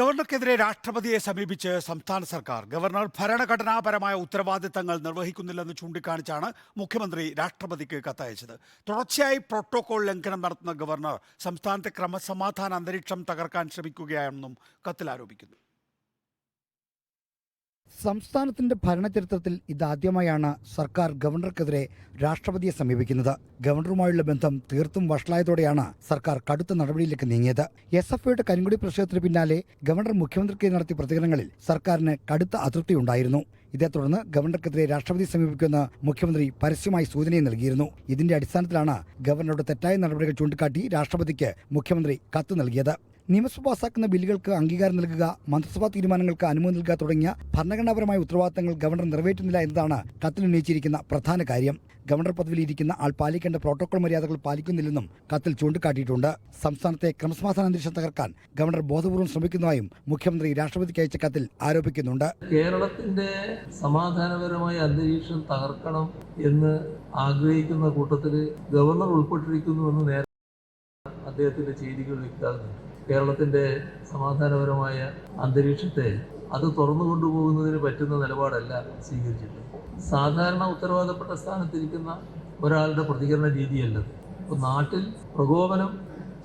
ഗവർണർക്കെതിരെ രാഷ്ട്രപതിയെ സമീപിച്ച് സംസ്ഥാന സർക്കാർ. ഗവർണർ ഭരണഘടനാപരമായ ഉത്തരവാദിത്തങ്ങൾ നിർവഹിക്കുന്നില്ലെന്ന് ചൂണ്ടിക്കാണിച്ചാണ് മുഖ്യമന്ത്രി രാഷ്ട്രപതിക്ക് കത്തയച്ചത്. തുടർച്ചയായി പ്രോട്ടോകോൾ ലംഘനം നടത്തുന്ന ഗവർണർ സംസ്ഥാനത്തെ ക്രമസമാധാന അന്തരീക്ഷം തകർക്കാൻ ശ്രമിക്കുകയാണെന്നും കത്തിൽ ആരോപിക്കുന്നു. സംസ്ഥാനത്തിന്റെ ഭരണചരിത്രത്തിൽ ഇതാദ്യമായാണ് സർക്കാർ ഗവർണർക്കെതിരെ രാഷ്ട്രപതിയെ സമീപിക്കുന്നത്. ഗവർണറുമായുള്ള ബന്ധം തീർത്തും വഷളായതോടെയാണ് സർക്കാർ കടുത്ത നടപടിയിലേക്ക് നീങ്ങിയത്. SFIയുടെ കരിങ്കൊടി പ്രശ്നത്തിന് പിന്നാലെ ഗവർണർ മുഖ്യമന്ത്രിക്ക് നടത്തിയ പ്രതികരണങ്ങളിൽ സർക്കാരിന് കടുത്ത അതൃപ്തിയുണ്ടായിരുന്നു. ഇതേ തുടർന്ന് ഗവർണർക്കെതിരെ രാഷ്ട്രപതി സമീപിക്കുമെന്ന് മുഖ്യമന്ത്രി പരസ്യമായി സൂചനയും നൽകിയിരുന്നു. ഇതിന്റെ അടിസ്ഥാനത്തിലാണ് ഗവർണറുടെ തെറ്റായ നടപടികൾ ചൂണ്ടിക്കാട്ടി രാഷ്ട്രപതിക്ക് മുഖ്യമന്ത്രി കത്ത് നൽകിയത്. നിയമസഭ പാസാക്കുന്ന ബില്ലുകൾക്ക് അംഗീകാരം നൽകുക, മന്ത്രിസഭാ തീരുമാനങ്ങൾക്ക് അനുമതി നൽകുക തുടങ്ങിയ ഭരണഘടനാപരമായ ഉത്തരവാദിത്തങ്ങൾ ഗവർണർ നിറവേറ്റുന്നില്ല എന്നതാണ് കത്തിൽ ഉന്നയിച്ചിരിക്കുന്ന പ്രധാന കാര്യം. ഗവർണർ പദവിയിൽ ഇരിക്കുന്ന ആൾ പാലിക്കേണ്ട പ്രോട്ടോകോൾ മര്യാദകൾ പാലിക്കുന്നില്ലെന്നും കത്തിൽ ചൂണ്ടിക്കാട്ടിയിട്ടുണ്ട്. സംസ്ഥാനത്തെ ക്രമസമാധാന അന്തരീക്ഷം തകർക്കാൻ ഗവർണർ ബോധപൂർവ്വം ശ്രമിക്കുന്നതായും മുഖ്യമന്ത്രി രാഷ്ട്രപതിക്ക് അയച്ച കത്തിൽ ആരോപിക്കുന്നുണ്ട്. കേരളത്തിന്റെ സമാധാനപരമായ അന്തരീക്ഷം തകർക്കണം എന്ന് ആഗ്രഹിക്കുന്ന കൂട്ടത്തിൽ ഗവർണർ ഉൾപ്പെട്ടിരിക്കുന്നുവെന്ന് നേരെ അദ്ദേഹത്തിന്റെ ചെയ്തികൾ വ്യക്തമാകുന്നുണ്ട്. കേരളത്തിന്റെ സമാധാനപരമായ അന്തരീക്ഷത്തെ അത് തുറന്നു കൊണ്ടുപോകുന്നതിന് പറ്റുന്ന നിലപാടല്ല സ്വീകരിച്ചിട്ടുള്ളത്. സാധാരണ ഉത്തരവാദപ്പെട്ട സ്ഥാനത്തിരിക്കുന്ന ഒരാളുടെ പ്രതികരണ രീതിയല്ലത്. ഇപ്പോൾ നാട്ടിൽ പ്രകോപനം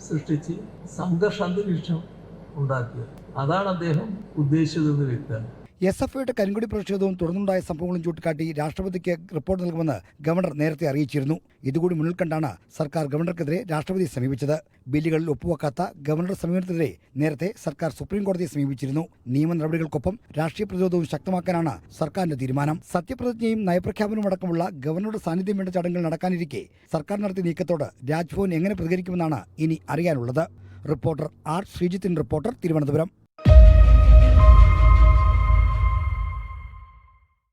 സൃഷ്ടിച്ച് സംഘർഷ അന്തരീക്ഷം ഉണ്ടാക്കുക, അതാണ് അദ്ദേഹം ഉദ്ദേശിച്ചതെന്ന് വ്യക്തമാണ്. SFIയുടെ കരിങ്കൊടി പ്രതിഷേധവും തുടർന്നുണ്ടായ സംഭവങ്ങളും ചൂണ്ടിക്കാട്ടി രാഷ്ട്രപതിക്ക് റിപ്പോർട്ട് നൽകുമെന്ന് ഗവർണർ നേരത്തെ അറിയിച്ചിരുന്നു. ഇതുകൂടി മുന്നിൽ കണ്ടാണ് സർക്കാർ ഗവർണർക്കെതിരെ രാഷ്ട്രപതിയെ സമീപിച്ചത്. ബില്ലുകളിൽ ഒപ്പുവെക്കാത്ത ഗവർണറുടെ സമീപനത്തിനെതിരെ നേരത്തെ സർക്കാർ സുപ്രീം കോടതിയെ സമീപിച്ചിരുന്നു. നിയമ നടപടികൾക്കൊപ്പം രാഷ്ട്രീയ പ്രതിരോധവും ശക്തമാക്കാനാണ് സർക്കാരിന്റെ തീരുമാനം. സത്യപ്രതിജ്ഞയും നയപ്രഖ്യാപനവും അടക്കമുള്ള ഗവർണറുടെ സാന്നിധ്യം വേണ്ട ചടങ്ങുകൾ നടക്കാനിരിക്കെ സർക്കാർ നടത്തിയ നീക്കത്തോട് രാജ്ഭവൻ എങ്ങനെ പ്രതികരിക്കുമെന്നാണ് ഇനി അറിയാനുള്ളത്. Reporter R. ശ്രീജിത്തിൻ റിപ്പോർട്ടർ, തിരുവനന്തപുരം.